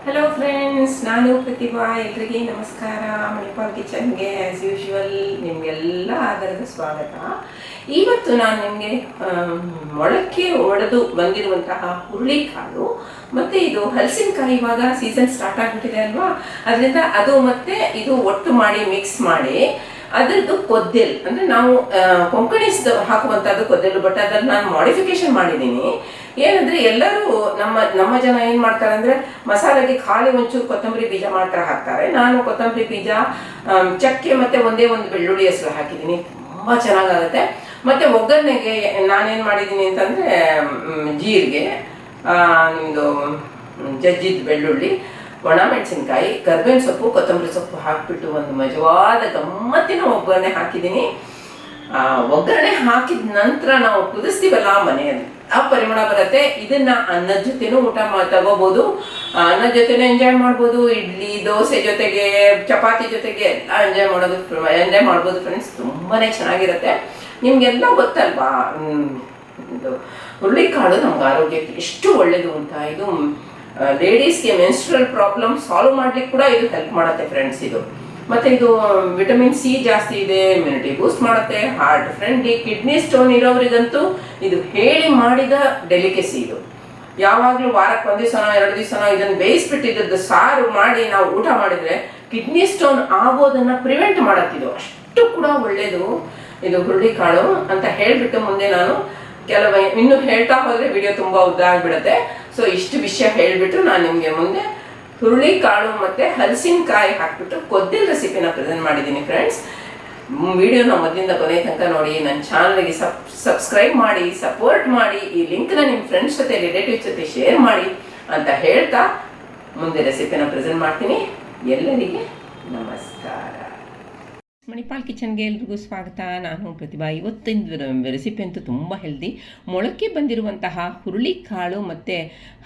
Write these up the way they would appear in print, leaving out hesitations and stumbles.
Hello friends, ನಾನು ಪ್ರತಿಭಾ. ಎಲ್ರಿಗೆ ನಮಸ್ಕಾರ. Manipal ಕಿಚನ್ಗೆ as usual ನಿಮಗೆಲ್ಲ ಆಧಾರದ ಸ್ವಾಗತ. ಇವತ್ತು ನಾನು ನಿಮಗೆ ಮೊಳಕೆ ಒಡೆದು ಬಂದಿರುವಂತಹ ಹುರುಳಿಕಾಳು ಮತ್ತು ಇದು ಹಲಸಿನಕಾಯಿ ಇವಾಗ ಸೀಸನ್ ಸ್ಟಾರ್ಟ್ ಆಗಿಬಿಟ್ಟಿದೆ ಅಲ್ವಾ, ಅದರಿಂದ ಅದು ಮತ್ತು ಇದು ಒಟ್ಟು ಮಾಡಿ ಮಿಕ್ಸ್ ಮಾಡಿ ಅದರದ್ದು ಕೊದ್ದೆಲ್ ಅಂದರೆ ನಾವು ಕೊಂಕಣಿಸ್ದು ಹಾಕುವಂಥದ್ದು ಕೊದ್ದೆಲು, ಬಟ್ ಅದನ್ನು ನಾನು ಮಾಡಿಫಿಕೇಶನ್ ಮಾಡಿದ್ದೀನಿ. ಏನಂದರೆ ಎಲ್ಲರೂ ನಮ್ಮ ಜನ ಏನು ಮಾಡ್ತಾರೆ ಅಂದರೆ ಮಸಾಲೆಗೆ ಖಾಲಿ ಒಂಚೂರು ಕೊತ್ತಂಬರಿ ಬೀಜ ಮಾತ್ರ ಹಾಕ್ತಾರೆ. ನಾನು ಕೊತ್ತಂಬರಿ ಬೀಜ, ಚಕ್ಕೆ ಮತ್ತು ಒಂದೇ ಒಂದು ಬೆಳ್ಳುಳ್ಳಿ ಹೆಸರು ಹಾಕಿದ್ದೀನಿ. ತುಂಬ ಚೆನ್ನಾಗಾಗುತ್ತೆ. ಮತ್ತು ಒಗ್ಗರಣೆಗೆ ನಾನೇನು ಮಾಡಿದ್ದೀನಿ ಅಂತಂದರೆ ಜೀರಿಗೆ, ನಿಮ್ಮದು ಜಜ್ಜಿದ ಬೆಳ್ಳುಳ್ಳಿ, ಒಣ ಮೆಣಸಿನ್ಕಾಯಿ, ಕರ್ಬೇವಿನ ಸೊಪ್ಪು, ಕೊತ್ತಂಬರಿ ಸೊಪ್ಪು ಹಾಕಿಬಿಟ್ಟು ಒಂದು ಮಜವಾದ ಗಮ್ಮತ್ತಿನ ಒಗ್ಗರಣೆ ಹಾಕಿದ್ದೀನಿ. ಒಗ್ಗರಣೆ ಹಾಕಿದ ನಂತರ ನಾವು ಕುದಿಸ್ತೀವಲ್ಲ ಮನೆಯಲ್ಲಿ, ಆ ಪರಿಮಳ ಬರುತ್ತೆ. ಇದನ್ನ ಅನ್ನದ ಜೊತೆನೂ ಊಟ ತಗೋಬೋದು, ಅನ್ನದ ಜೊತೆನೂ ಎಂಜಾಯ್ ಮಾಡ್ಬೋದು, ಇಡ್ಲಿ ದೋಸೆ ಜೊತೆಗೆ, ಚಪಾತಿ ಜೊತೆಗೆ ಎಲ್ಲ ಎಂಜಾಯ್ ಮಾಡ್ಬೋದು ಫ್ರೆಂಡ್ಸ್. ತುಂಬಾ ಚೆನ್ನಾಗಿರುತ್ತೆ. ನಿಮಗೆಲ್ಲ ಗೊತ್ತಲ್ವಾ, ಇದು ಹುರುಳಿಕಾಳು ನಮ್ಗೆ ಆರೋಗ್ಯಕ್ಕೆ ಎಷ್ಟು ಒಳ್ಳೆಯದು ಅಂತ. ಇದು ಲೇಡೀಸ್ಗೆ ಮೆನ್ಸ್ಟ್ರಲ್ ಪ್ರಾಬ್ಲಮ್ ಸಾಲ್ವ್ ಮಾಡ್ಲಿಕ್ಕೆ ಕೂಡ ಇದು ಹೆಲ್ಪ್ ಮಾಡುತ್ತೆ ಫ್ರೆಂಡ್ಸ್. ಇದು ಮತ್ತು ಇದು ವಿಟಮಿನ್ ಸಿ ಜಾಸ್ತಿ ಇದೆ, ಇಮ್ಯುನಿಟಿ ಬೂಸ್ಟ್ ಮಾಡುತ್ತೆ, ಹಾರ್ಟ್ ಫ್ರೆಂಡ್ಲಿ, ಕಿಡ್ನಿ ಸ್ಟೋನ್ ಇರೋರಿಗಂತೂ ಇದು ಹೇಳಿ ಮಾಡಿದ ಡೆಲಿಕೆಸಿ. ಇದು ಯಾವಾಗಲೂ ವಾರಕ್ಕೆ 1 ದಿವಸನೋ 2 ದಿವಸನೋ ಇದನ್ನು ಬೇಯಿಸ್ಬಿಟ್ಟಿದ್ದು ಸಾರು ಮಾಡಿ ನಾವು ಊಟ ಮಾಡಿದರೆ ಕಿಡ್ನಿ ಸ್ಟೋನ್ ಆಗೋದನ್ನು ಪ್ರಿವೆಂಟ್ ಮಾಡುತ್ತಿದ್ದು. ಅಷ್ಟು ಕೂಡ ಒಳ್ಳೆಯದು ಇದು ಹುರುಳಿಕಾಳು ಅಂತ ಹೇಳಿಬಿಟ್ಟು ಮುಂದೆ ನಾನು ಇನ್ನೂ ಹೇಳ್ತಾ ಹೋದರೆ ವಿಡಿಯೋ ತುಂಬ ಉದ್ದ ಆಗಿಬಿಡುತ್ತೆ. ಸೊ ಇಷ್ಟು ವಿಷಯ ಹೇಳಿಬಿಟ್ಟು ನಾನು ನಿಮಗೆ ಮುಂದೆ ಹುರುಳಿಕಾಳು ಮತ್ತು ಹಲಸಿನಕಾಯಿ ಹಾಕಿಬಿಟ್ಟು ಕೊದ್ದೆಲ್ ರೆಸಿಪಿನ ಪ್ರೆಸೆಂಟ್ ಮಾಡಿದ್ದೀನಿ ಫ್ರೆಂಡ್ಸ್. ವಿಡಿಯೋನ ಮೊದಲಿಂದ ಕೊನೆ ತನಕ ನೋಡಿ. ನನ್ನ ಚಾನಲ್ಗೆ ಸಬ್ಸ್ಕ್ರೈಬ್ ಮಾಡಿ, ಸಪೋರ್ಟ್ ಮಾಡಿ, ಈ ಲಿಂಕ್ನ ನಿಮ್ಮ ಫ್ರೆಂಡ್ಸ್ ಜೊತೆ, ರಿಲೇಟಿವ್ಸ್ ಜೊತೆ ಶೇರ್ ಮಾಡಿ ಅಂತ ಹೇಳ್ತಾ ಮುಂದೆ ರೆಸಿಪಿನ ಪ್ರೆಸೆಂಟ್ ಮಾಡ್ತೀನಿ. ಎಲ್ಲರಿಗೆ ನಮಸ್ಕಾರ. ಮಣಿಪಾಲ್ ಕಿಚನ್ಗೆ ಎಲ್ರಿಗೂ ಸ್ವಾಗತ. ನಾನು ಪ್ರತಿಭಾ. ಇವತ್ತಿನ ರೆಸಿಪಿ ಅಂತೂ ತುಂಬ ಹೆಲ್ದಿ. ಮೊಳಕೆ ಬಂದಿರುವಂತಹ ಹುರುಳಿಕಾಳು ಮತ್ತು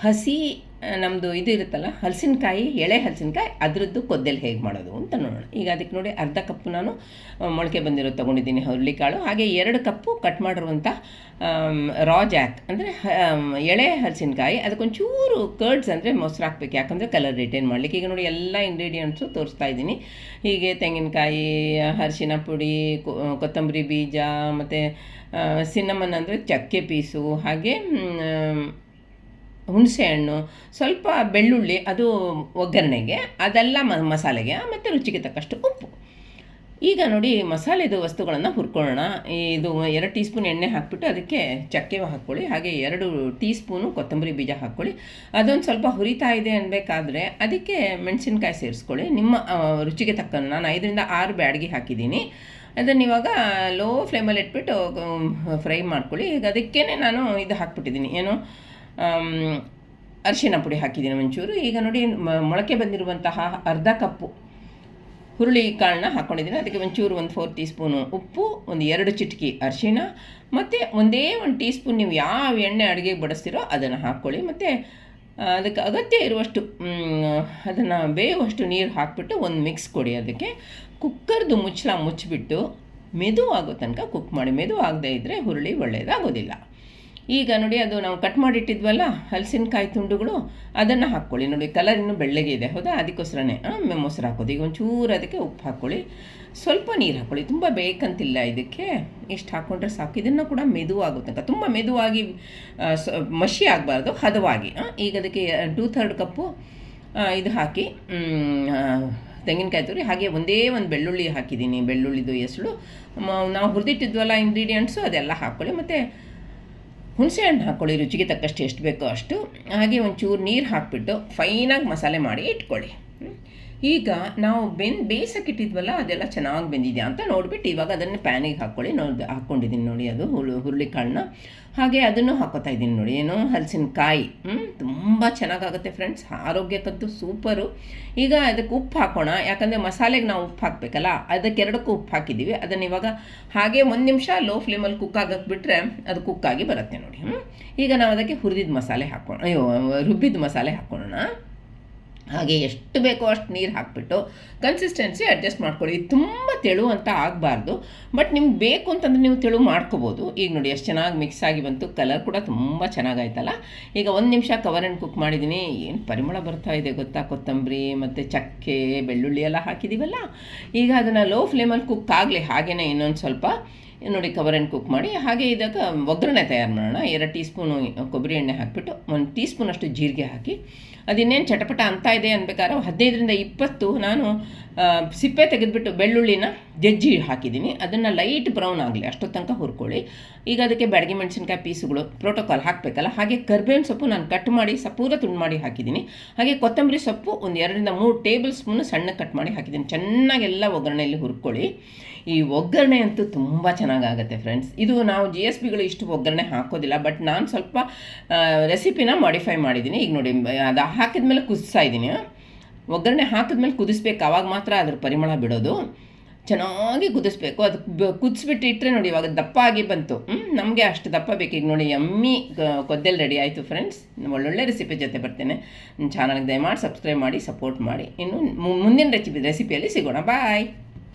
ಹಸಿ ನಮ್ಮದು ಇದು ಇರುತ್ತಲ್ಲ ಹಲಸಿನಕಾಯಿ, ಎಳೆ ಹಲಸಿನಕಾಯಿ, ಅದರದ್ದು ಕೊದ್ದೆಲ್ ಹೇಗೆ ಮಾಡೋದು ಅಂತ ನೋಡೋಣ. ಈಗ ಅದಕ್ಕೆ ನೋಡಿ, ಅರ್ಧ ಕಪ್ಪು ನಾನು ಮೊಳಕೆ ಬಂದಿರೋದು ತೊಗೊಂಡಿದ್ದೀನಿ ಹುರುಳಿಕಾಳು. ಹಾಗೆ 2 ಕಪ್ಪು ಕಟ್ ಮಾಡಿರುವಂಥ ರಾ ಜಾಕ್ ಅಂದರೆ ಎಳೆ ಹಲಸಿನಕಾಯಿ. ಅದಕ್ಕೊಂಚೂರು ಕರ್ಡ್ಸ್ ಅಂದರೆ ಮೊಸರು ಹಾಕ್ಬೇಕು, ಯಾಕಂದರೆ ಕಲರ್ ರಿಟೈನ್ ಮಾಡಲಿಕ್ಕೆ. ಈಗ ನೋಡಿ ಎಲ್ಲ ಇಂಗ್ರೀಡಿಯೆಂಟ್ಸು ತೋರಿಸ್ತಾ ಇದ್ದೀನಿ. ಹೀಗೆ ತೆಂಗಿನಕಾಯಿ, ಅರಿಶಿನ ಪುಡಿ, ಕೊತ್ತಂಬರಿ ಬೀಜ, ಮತ್ತು ಸಿನ್ನಮನ್ ಅಂದರೆ ಚಕ್ಕೆ ಪೀಸು, ಹಾಗೆ ಹುಣಸೆಹಣ್ಣು, ಸ್ವಲ್ಪ ಬೆಳ್ಳುಳ್ಳಿ, ಅದು ಒಗ್ಗರಣೆಗೆ, ಅದೆಲ್ಲ ಮಸಾಲೆಗೆ, ಮತ್ತು ರುಚಿಗೆ ತಕ್ಕಷ್ಟು ಉಪ್ಪು. ಈಗ ನೋಡಿ ಮಸಾಲೆದು ವಸ್ತುಗಳನ್ನು ಹುರ್ಕೊಳ್ಳೋಣ. ಇದು 2 ಟೀ ಸ್ಪೂನ್ ಎಣ್ಣೆ ಹಾಕ್ಬಿಟ್ಟು ಅದಕ್ಕೆ ಚಕ್ಕೆ ಹಾಕ್ಕೊಳ್ಳಿ. ಹಾಗೆ 2 ಟೀ ಸ್ಪೂನು ಕೊತ್ತಂಬರಿ ಬೀಜ ಹಾಕ್ಕೊಳ್ಳಿ. ಅದೊಂದು ಸ್ವಲ್ಪ ಹುರಿತಾ ಇದೆ ಅನ್ಬೇಕಾದ್ರೆ ಅದಕ್ಕೆ ಮೆಣಸಿನ್ಕಾಯಿ ಸೇರಿಸ್ಕೊಳ್ಳಿ, ನಿಮ್ಮ ರುಚಿಗೆ ತಕ್ಕಂಗೆ. ನಾನು 5 ರಿಂದ 6 ಬ್ಯಾಡಗಿ ಹಾಕಿದ್ದೀನಿ. ಅದನ್ನು ಇವಾಗ ಲೋ ಫ್ಲೇಮಲ್ಲಿ ಇಟ್ಬಿಟ್ಟು ಫ್ರೈ ಮಾಡ್ಕೊಳ್ಳಿ. ಈಗ ಅದಕ್ಕೇ ನಾನು ಇದು ಹಾಕ್ಬಿಟ್ಟಿದ್ದೀನಿ, ಏನು ಅರಿಶಿನ ಪುಡಿ ಹಾಕಿದ್ದೀನಿ ಒಂಚೂರು. ಈಗ ನೋಡಿ ಮೊಳಕೆ ಬಂದಿರುವಂತಹ ಅರ್ಧ ಕಪ್ಪು ಹುರುಳಿ ಕಾಳನ್ನ ಹಾಕ್ಕೊಂಡಿದ್ದೀನಿ. ಅದಕ್ಕೆ ಒಂಚೂರು 4 ಟೀ ಸ್ಪೂನು ಉಪ್ಪು, 2 ಚಿಟಿಕೆ ಅರಿಶಿನ, ಮತ್ತು 1 ಟೀ ಸ್ಪೂನ್ ನೀವು ಯಾವ ಎಣ್ಣೆ ಅಡುಗೆಗೆ ಬಡಿಸ್ತೀರೋ ಅದನ್ನು ಹಾಕ್ಕೊಳ್ಳಿ. ಮತ್ತು ಅದಕ್ಕೆ ಅಗತ್ಯ ಇರುವಷ್ಟು ಅದನ್ನು ಬೇಯುವಷ್ಟು ನೀರು ಹಾಕಿಬಿಟ್ಟು ಒಂದು ಮಿಕ್ಸ್ ಕೊಡಿ. ಅದಕ್ಕೆ ಕುಕ್ಕರ್ದು ಮುಚ್ಚಿಬಿಟ್ಟು ಮೆದುವಾಗೋ ತನಕ ಕುಕ್ ಮಾಡಿ. ಮೆದು ಆಗದೇ ಇದ್ದರೆ ಹುರುಳಿ ಒಳ್ಳೆಯದಾಗೋದಿಲ್ಲ. ಈಗ ನೋಡಿ, ಅದು ನಾವು ಕಟ್ ಮಾಡಿಟ್ಟಿದ್ವಲ್ಲ ಹಲಸಿನಕಾಯಿ ತುಂಡುಗಳು, ಅದನ್ನು ಹಾಕ್ಕೊಳ್ಳಿ. ನೋಡಿ ಕಲರ್ ಇನ್ನೂ ಬೆಳ್ಳಗೆ ಇದೆ, ಹೌದಾ? ಅದಕ್ಕೋಸ್ಕರನೇ ಮೊಸರು ಹಾಕೋದು. ಈಗ ಒಂಚೂರು ಅದಕ್ಕೆ ಉಪ್ಪು ಹಾಕ್ಕೊಳ್ಳಿ, ಸ್ವಲ್ಪ ನೀರು ಹಾಕ್ಕೊಳ್ಳಿ. ತುಂಬ ಬೇಕಂತಿಲ್ಲ ಇದಕ್ಕೆ, ಇಷ್ಟು ಹಾಕ್ಕೊಂಡ್ರೆ ಸಾಕು. ಇದನ್ನು ಕೂಡ ಮೆದುವಾಗುತ್ತೆ, ತುಂಬ ಮೆದುವಾಗಿ ಮಷಿ ಆಗಬಾರ್ದು, ಹದವಾಗಿ. ಈಗ ಅದಕ್ಕೆ 2/3 ಕಪ್ಪು ಇದು ಹಾಕಿ ತೆಂಗಿನಕಾಯಿ ತುರಿ, ಹಾಗೆ ಒಂದೇ ಒಂದು ಬೆಳ್ಳುಳ್ಳಿ ಹಾಕಿದ್ದೀನಿ. ಬೆಳ್ಳುಳ್ಳಿದು ಎಸಳು ನಾವು ಹುರಿದಿಟ್ಟಿದ್ವಲ್ಲ ಇಂಗ್ರೀಡಿಯೆಂಟ್ಸು, ಅದೆಲ್ಲ ಹಾಕ್ಕೊಳ್ಳಿ. ಮತ್ತು ಹುಣಸೆಹಣ್ಣು ಹಾಕ್ಕೊಳ್ಳಿ, ರುಚಿಗೆ ತಕ್ಕಷ್ಟು ಎಷ್ಟು ಬೇಕೋ ಅಷ್ಟು. ಹಾಗೆ ಒಂಚೂರು ನೀರು ಹಾಕಿಬಿಟ್ಟು ಫೈನಾಗಿ ಮಸಾಲೆ ಮಾಡಿ ಇಟ್ಕೊಳ್ಳಿ. ಈಗ ನಾವು ಬೇಯಿಸೋಕ್ಕಿಟ್ಟಿದ್ವಲ್ಲ, ಅದೆಲ್ಲ ಚೆನ್ನಾಗಿ ಬೆಂದಿದೆಯಾ ಅಂತ ನೋಡಿಬಿಟ್ಟು ಇವಾಗ ಅದನ್ನು ಪ್ಯಾನಿಗೆ ಹಾಕ್ಕೊಳ್ಳಿ. ಹಾಕ್ಕೊಂಡಿದ್ದೀನಿ ನೋಡಿ, ಅದು ಹುರುಳಿಕಾಳನ್ನ. ಹಾಗೆ ಅದನ್ನು ಹಾಕೋತಾ ಇದ್ದೀನಿ ನೋಡಿ, ಏನು ಹಲಸಿನಕಾಯಿ. ತುಂಬ ಚೆನ್ನಾಗಾಗುತ್ತೆ ಫ್ರೆಂಡ್ಸ್, ಆರೋಗ್ಯಕ್ಕಂತೂ ಸೂಪರು. ಈಗ ಅದಕ್ಕೆ ಉಪ್ಪು ಹಾಕೋಣ, ಯಾಕಂದರೆ ಮಸಾಲೆಗೆ ನಾವು ಉಪ್ಪು ಹಾಕಬೇಕಲ್ಲ, ಅದಕ್ಕೆ 2ಕ್ಕೂ ಉಪ್ಪು ಹಾಕಿದ್ದೀವಿ. ಅದನ್ನು ಇವಾಗ ಹಾಗೆ 1 ನಿಮಿಷ ಲೋ ಫ್ಲೇಮಲ್ಲಿ ಕುಕ್ ಆಗಕ್ಕೆ ಬಿಟ್ಟರೆ ಅದು ಕುಕ್ಕಾಗಿ ಬರುತ್ತೆ ನೋಡಿ. ಈಗ ನಾವು ಅದಕ್ಕೆ ರುಬ್ಬಿದ ಮಸಾಲೆ ಹಾಕ್ಕೊಳ್ಳೋಣ. ಹಾಗೆ ಎಷ್ಟು ಬೇಕೋ ಅಷ್ಟು ನೀರು ಹಾಕಿಬಿಟ್ಟು ಕನ್ಸಿಸ್ಟೆನ್ಸಿ ಅಡ್ಜಸ್ಟ್ ಮಾಡ್ಕೊಳ್ಳಿ. ತುಂಬ ತೆಳು ಅಂತ ಆಗಬಾರ್ದು, ಬಟ್ ನಿಮ್ಗೆ ಬೇಕು ಅಂತಂದರೆ ನೀವು ತೆಳು ಮಾಡ್ಕೋಬೋದು. ಈಗ ನೋಡಿ ಎಷ್ಟು ಚೆನ್ನಾಗಿ ಮಿಕ್ಸ್ ಆಗಿ ಬಂತು, ಕಲರ್ ಕೂಡ ತುಂಬ ಚೆನ್ನಾಗಾಯ್ತಲ್ಲ. ಈಗ 1 ನಿಮಿಷ ಕವರ್ ಆ್ಯಂಡ್ ಕುಕ್ ಮಾಡಿದ್ದೀನಿ. ಏನು ಪರಿಮಳ ಬರ್ತಾ ಇದೆ ಗೊತ್ತಾ, ಕೊತ್ತಂಬರಿ ಮತ್ತು ಚಕ್ಕೆ ಬೆಳ್ಳುಳ್ಳಿ ಎಲ್ಲ ಹಾಕಿದ್ದೀವಲ್ಲ. ಈಗ ಅದನ್ನು ಲೋ ಫ್ಲೇಮಲ್ಲಿ ಕುಕ್ ಆಗಲಿ, ಹಾಗೆಯೇ ಇನ್ನೊಂದು ಸ್ವಲ್ಪ ನೋಡಿ ಕವರ್ ಆ್ಯಂಡ್ ಕುಕ್ ಮಾಡಿ. ಹಾಗೆ ಇದಾಗ ಒಗ್ಗರಣೆ ತಯಾರು ಮಾಡೋಣ. 2 ಟೀ ಸ್ಪೂನು ಕೊಬ್ಬರಿ ಎಣ್ಣೆ ಹಾಕಿಬಿಟ್ಟು 1 ಟೀ ಸ್ಪೂನಷ್ಟು ಜೀರಿಗೆ ಹಾಕಿ, ಅದಿನ್ನೇನು ಚಟಪಟ ಅಂತ ಇದೆ ಅನ್ಬೇಕಾದ್ರೆ 15ರಿಂದ 20 ನಾನು ಸಿಪ್ಪೆ ತೆಗೆದುಬಿಟ್ಟು ಬೆಳ್ಳುಳ್ಳಿನ ಜಜ್ಜಿ ಹಾಕಿದ್ದೀನಿ. ಅದನ್ನು ಲೈಟ್ ಬ್ರೌನ್ ಆಗಲಿ ಅಷ್ಟೊ ತನಕ ಹುರ್ಕೊಳ್ಳಿ. ಈಗ ಅದಕ್ಕೆ ಬ್ಯಾಡಗಿ ಮೆಣಸಿನ್ಕಾಯಿ ಪೀಸುಗಳು ಪ್ರೋಟೋಕಾಲ್ ಹಾಕಬೇಕಲ್ಲ, ಹಾಗೆ ಕರ್ಬೇವಿನ ಸೊಪ್ಪು ನಾನು ಕಟ್ ಮಾಡಿ ಪೂರ ತುಂಡು ಮಾಡಿ ಹಾಕಿದ್ದೀನಿ. ಹಾಗೆ ಕೊತ್ತಂಬರಿ ಸೊಪ್ಪು 1 2ರಿಂದ 3 ಟೇಬಲ್ ಸ್ಪೂನು ಸಣ್ಣ ಕಟ್ ಮಾಡಿ ಹಾಕಿದ್ದೀನಿ. ಚೆನ್ನಾಗೆಲ್ಲ ಒಗ್ಗರಣೆಯಲ್ಲಿ ಹುರ್ಕೊಳ್ಳಿ. ಈ ಒಗ್ಗರಣೆ ಅಂತೂ ತುಂಬ ಚೆನ್ನಾಗಾಗುತ್ತೆ ಫ್ರೆಂಡ್ಸ್. ಇದು ನಾವು GSBಗಳು ಇಷ್ಟು ಒಗ್ಗರಣೆ ಹಾಕೋದಿಲ್ಲ, ಬಟ್ ನಾನು ಸ್ವಲ್ಪ ರೆಸಿಪಿನ ಮಾಡಿಫೈ ಮಾಡಿದ್ದೀನಿ. ಈಗ ನೋಡಿ ಅದು ಹಾಕಿದ್ಮೇಲೆ ಕುದಿಸ್ತಾ ಇದ್ದೀನಿ. ಒಗ್ಗರಣೆ ಹಾಕಿದ್ಮೇಲೆ ಕುದಿಸ್ಬೇಕು, ಆವಾಗ ಮಾತ್ರ ಅದ್ರ ಪರಿಮಳ ಬಿಡೋದು. ಚೆನ್ನಾಗಿ ಕುದಿಸ್ಬೇಕು. ಅದು ಕುದಿಸ್ಬಿಟ್ಟು ಇಟ್ಟರೆ ನೋಡಿ ಇವಾಗ ದಪ್ಪ ಆಗಿ ಬಂತು. ನಮಗೆ ಅಷ್ಟು ದಪ್ಪ ಬೇಕು. ಈಗ ನೋಡಿ ಯಮ್ಮಿ ಕೊದ್ದೆಲ್ ರೆಡಿ ಆಯಿತು ಫ್ರೆಂಡ್ಸ್. ಒಳ್ಳೊಳ್ಳೆ ರೆಸಿಪಿ ಜೊತೆ ಬರ್ತೇನೆ. ಚಾನಲ್ಗೆ ದಯಮಾಡಿ ಸಬ್ಸ್ಕ್ರೈಬ್ ಮಾಡಿ ಸಪೋರ್ಟ್ ಮಾಡಿ. ಇನ್ನು ಮುಂದಿನ ರೆಸಿಪಿಯಲ್ಲಿ ಸಿಗೋಣ. ಬಾಯ್.